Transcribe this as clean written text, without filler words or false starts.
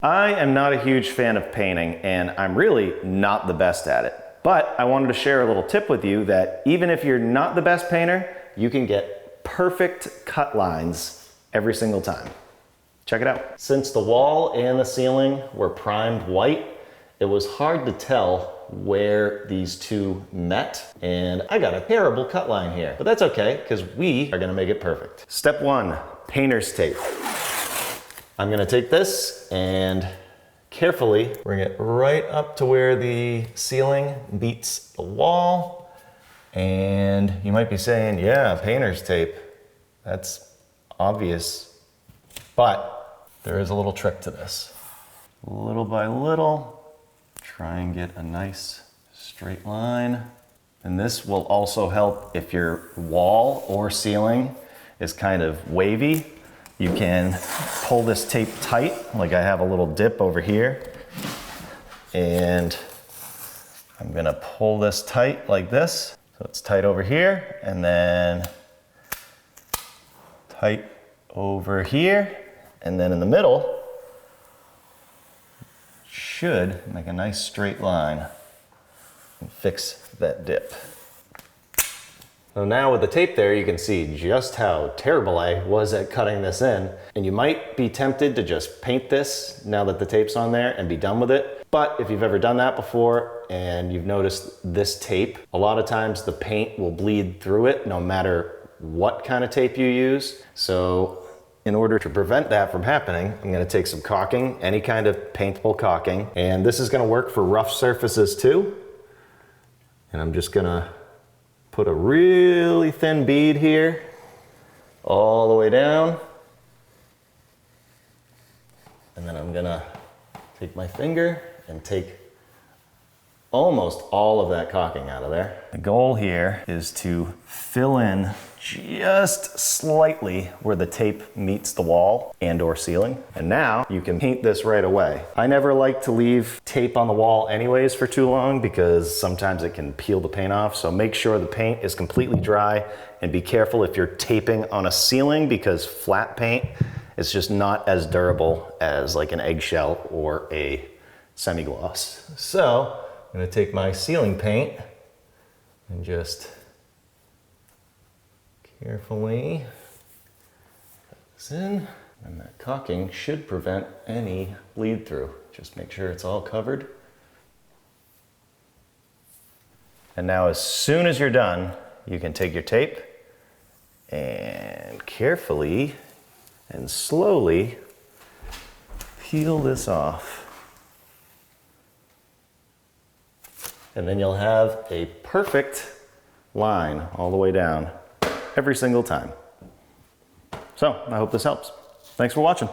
I am not a huge fan of painting, and I'm really not the best at it. But I wanted to share a little tip with you that even if you're not the best painter, you can get perfect cut lines every single time. Check it out. Since the wall and the ceiling were primed white, it was hard to tell where these two met, and I got a terrible cut line here. But that's okay, because we are gonna make it perfect. Step one, painter's tape. I'm gonna take this and carefully bring it right up to where the ceiling meets the wall. And you might be saying, yeah, painter's tape. That's obvious. But there is a little trick to this. Little by little, try and get a nice straight line. And this will also help if your wall or ceiling is kind of wavy. You can pull this tape tight, like I have a little dip over here. And I'm gonna pull this tight like this. So it's tight over here, and then tight over here. And then in the middle, should make a nice straight line and fix that dip. So now with the tape there, you can see just how terrible I was at cutting this in. And you might be tempted to just paint this now that the tape's on there and be done with it. But if you've ever done that before and you've noticed this tape, a lot of times the paint will bleed through it no matter what kind of tape you use. So in order to prevent that from happening, I'm gonna take some caulking, any kind of paintable caulking, and this is gonna work for rough surfaces too. And I'm just gonna put a really thin bead here, all the way down. And then I'm gonna take my finger and take almost all of that caulking out of there. The goal here is to fill in just slightly where the tape meets the wall and or ceiling. And now you can paint this right away. I never like to leave tape on the wall anyways for too long because sometimes it can peel the paint off. So make sure the paint is completely dry, and be careful if you're taping on a ceiling because flat paint is just not as durable as like an eggshell or a semi-gloss. So I'm gonna take my ceiling paint and just carefully put this in. And that caulking should prevent any bleed through. Just make sure it's all covered. And now as soon as you're done, you can take your tape and carefully and slowly peel this off. And then you'll have a perfect line all the way down every single time. So I hope this helps. Thanks for watching.